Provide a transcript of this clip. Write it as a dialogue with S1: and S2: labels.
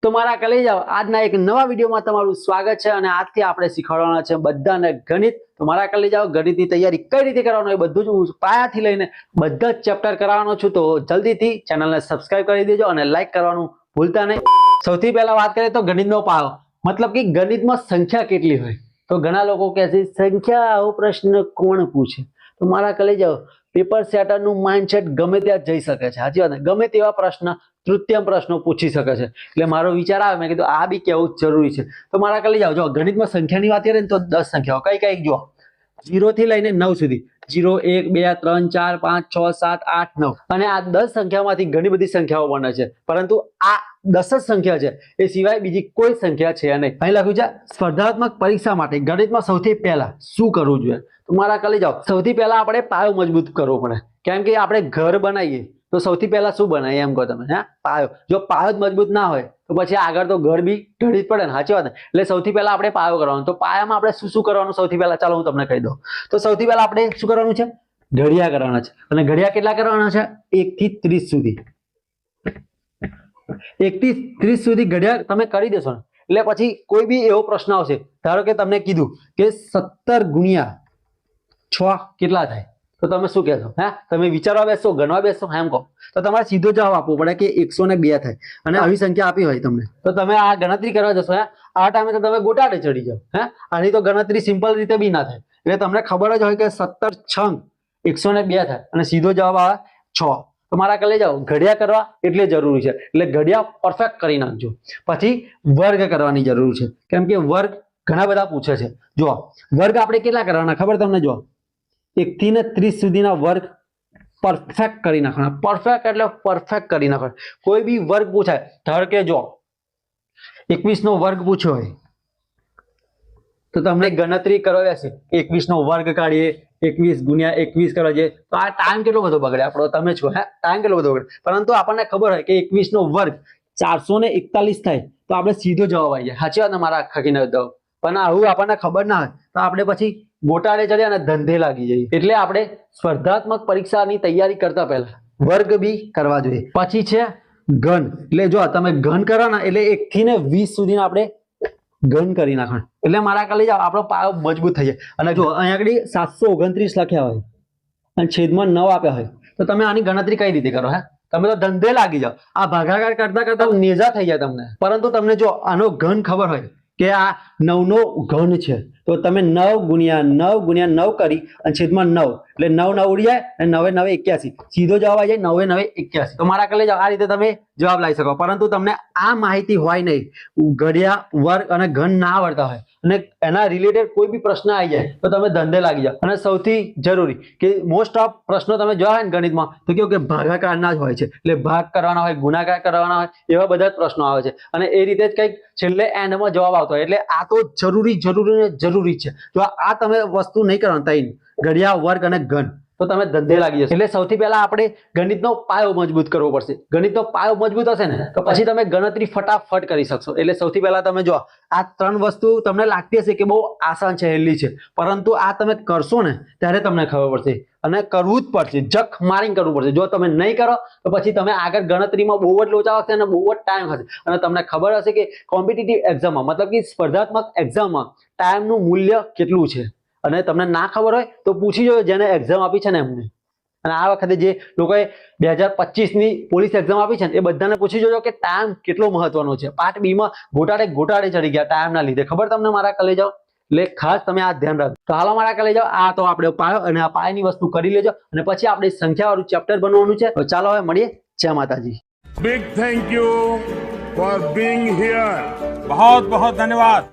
S1: તો મારા કલેજાઓ આજના એક નવા વિડીયોમાં તમારું સ્વાગત છે અને આજથી આપણે શીખવાડવાના છે બધાને ગણિત। તો મારા કલેજાઓ ગણિતની તૈયારી કઈ રીતે કરવાનું એ બધું જ હું પાયાથી લઈને બધા જ ચેપ્ટર કરાવવાનો છું। તો જલ્દીથી ચેનલને સબસ્ક્રાઇબ કરી દેજો અને લાઈક કરવાનું ભૂલતા નહીં। સૌથી પહેલા વાત કરીએ તો ગણિતનો પાયો, મતલબ કે ગણિતમાં સંખ્યા કેટલી હોય। તો ઘણા લોકો કહે છે સંખ્યા આવો પ્રશ્ન કોણ પૂછે। તો મારા કલેજાઓ પેપર સેટરનું માઇન્ડસેટ ગમે ત્યાં જઈ શકે છે, સાચી વાત ને? ગમે તેવા પ્રશ્ન તૃતીય પ્રશ્નો પૂછી શકે છે। એટલે મારો વિચાર આવે, મેં કીધું આ બી કેવું જરૂરી છે। તો મારા કલેજાઓ જો ગણિતમાં સંખ્યાની વાત કરીએ ને તો 10 સંખ્યાઓ કઈ કઈ જો 0 થી લઈને 9 સુધી, 0 1 2 3 4 5 6 7 8 9 અને આ 10 સંખ્યામાંથી ઘણી બધી સંખ્યાઓ બને છે, પરંતુ આ 10 જ સંખ્યા છે, એ સિવાય બીજી કોઈ સંખ્યા છે નહીં। અહીં લખ્યું છે સ્પર્ધાત્મક પરીક્ષા માટે ગણિતમાં સૌથી પહેલા શું કરવું જોઈએ। તો મારા કલેજાઓ સૌથી પહેલા આપણે પાયો મજબૂત કરવો પડે, કેમ કે આપણે ઘર બનાવીએ તો સૌથી પહેલા શું બનાવીએ એમ કહો તમે? હા, પાયો। જો પાયો જ મજબૂત ના હોય તો પછી આગળ તો ઘર બી ઢળી જ પડે ને, સાચી વાત ને? એટલે સૌથી પહેલા આપણે પાયો કરવાનો। તો પાયામાં આપણે શું શું કરવાનું સૌથી પહેલા, ચાલો હું તમને કહી દઉં। તો સૌથી પહેલા આપણે શું કરવાનું છે? ઘડિયા કરવાના છે। અને ઘડિયા કેટલા કરવાના છે? 1 થી 30 સુધી। 1 થી 30 સુધી ઘડિયા તમે કરી દેશો ને એટલે પછી કોઈ બી એવો પ્રશ્ન આવશે, ધારો કે તમને કીધું કે 17 ગુણ્યા 6 કેટલા થાય, તો તમે શું કહેશો? હા, તમે વિચારવા બેસશો, ગણવા બેસશો, એમ કહો તો તમારે સીધો જવાબ આપવો પડે કે 102 થાય અને આવી સંખ્યા આપી હોય તમને, તો તમે આ ગણતરી કરવા જશો, આ ટાઈમે તો તમે ગોટાળે ચડી જાઓ। હા, આની તો ગણતરી સિમ્પલ રીતે બી ના થાય। એટલે તમને ખબર જ હોય કે 17 છંગ 102 થાય અને સીધો જવાબ આવે 6। તો મારા કલેજાઓ ઘડિયા કરવા એટલે જરૂરી છે, એટલે ઘડિયા પરફેક્ટ કરી નાખજો। પછી વર્ગ કરવાની જરૂર છે, કેમ કે વર્ગ ઘણા બધા પૂછે છે। જો વર્ગ આપણે કેટલા કરવાના ખબર તમને? જો 1 થી 30 સુધીના વર્ગ પરફેક્ટ કરી નાખવાના। પરફેક્ટ એટલે પરફેક્ટ કરી નાખવાના। કોઈ બી વર્ગ પૂછાય, ધારો કે જો 21 નો વર્ગ પૂછ્યો હોય તો તમને ગણતરી કરવા હશે, 21 નો વર્ગ કાઢીએ, 21 ગુણ્યા 21 કરવા જઈએ તો આ ટાઈમ કેટલો બધો બગડે આપણો, તમે છો હે, ટાઈમ કેટલો બધો બગડે। પરંતુ આપણને ખબર હોય કે 21 નો વર્ગ 441 થાય તો આપણે સીધો જવાબ આવી જાય, સાચી વાત ને મારા ખકીને દો? પણ આવું આપણને ખબર ના હોય તો આપણે પછી ગોટાળે ચડે અને ધંધે લાગી જઈએ। એટલે આપણે સ્પર્ધાત્મક પરીક્ષાની તૈયારી કરતા પહેલા વર્ગ બી કરવા જોઈએ। પછી છે ઘન, એટલે જો તમે ઘન કરવાના એટલે 1 થી 20 સુધીના આપણે ઘન કરી નાખવાનું, એટલે મારા કલેજાઓ આપણો પાયો મજબૂત થઈ જાય। અને જો અહીંયા આગળ 729 લખ્યા હોય અને છેદમાં 9 આપ્યા હોય તો તમે આની ગણતરી કઈ રીતે કરો? હે, તમે તો ધંધે લાગી જાઓ, આ ભાગાકાર કરતા કરતા નેજા થઈ જાય તમને। પરંતુ તમને જો આનો ઘન ખબર હોય કે આ 9 નો ઘન છે તો તમે 9 ગુણ્યા 9 ગુણ્યા 9 કરી અને છેદમાં 9 એટલે 9 9 ઉડી જાય અને 9 9 81, સીધો જવાબ આવી જાય 9 9 81। તો મારા કલેજાઓ આ રીતે તમે જવાબ લાવી શકો, પરંતુ તમને આ માહિતી હોય નહીં, ઘડિયા વર્ગ અને ઘન ના આવડતા હોય અને એના રિલેટેડ કોઈ બી પ્રશ્ન આવી જાય તો તમે ધંધે લાગી જાઓ। અને સૌથી જરૂરી કે મોસ્ટ ઓફ પ્રશ્નો તમે જોયા હોય ને ગણિતમાં તો કેવું કે ભાગાકારના જ હોય છે, એટલે ભાગ કરવાના હોય, ગુણાકાર કરવાના હોય, એવા બધા જ પ્રશ્નો આવે છે અને એ રીતે જ કંઈક છેલ્લે એન્ડમાં જવાબ આવતો હોય। એટલે આ તો જરૂરી છે। જો આ તમે વસ્તુ નહીં કરવાનું તઈ ઘડિયા વર્ગ અને ઘન તો તમે ધંધે લાગી જશો। એટલે સૌથી પહેલા આપણે ગણિતનો પાયો મજબૂત કરવો પડશે। ગણિતનો પાયો મજબૂત હશે ને તો પછી તમે ગણતરી ફટાફટ કરી શકશો। એટલે સૌથી પહેલા તમે જો આ 3 વસ્તુ તમને લાગતી હશે કે બહુ આસાન છે, હેલી છે, પરંતુ આ તમે કરશો ને ત્યારે તમને ખબર પડશે અને કરવું જ પડશે, જખ મારીને કરવું પડશે। જો તમે નહીં કરો તો પછી તમે આગળ ગણતરીમાં બહુ જ લોચા વાગશે અને બહુ જ ટાઈમ હશે। અને તમને ખબર હશે કે કોમ્પિટિટિવ એક્ઝામમાં, મતલબ કે સ્પર્ધાત્મક એક્ઝામમાં ટાઈમનું મૂલ્ય કેટલું છે અને તમને ના ખબર હોય તો પૂછી જોજો જેને એક્ઝામ આપી છે ને એમને। અને આ વખતે જે લોકોએ 2025ની પોલીસ એક્ઝામ આપી છે ને એ બધાને પૂછી જોજો કે ટાઈમ કેટલો મહત્વનો છે। પાર્ટ બી માં ગોટાળે ચડી ગયા ટાઈમના લીધે, ખબર તમને મારા કલેજાઓ? એટલે ખાસ તમે આ ધ્યાન રાખજો। તો હાલો મારા કલેજાઓ, આ તો આપણે પાયો અને આ પાયાની વસ્તુ કરી લેજો અને પછી આપણે સંખ્યાવાળું ચેપ્ટર બનવાનું છે। તો ચાલો હવે મળીએ। જય માતાજી।
S2: Big thank you for being here.
S3: बहुत बहुत धन्यवाद।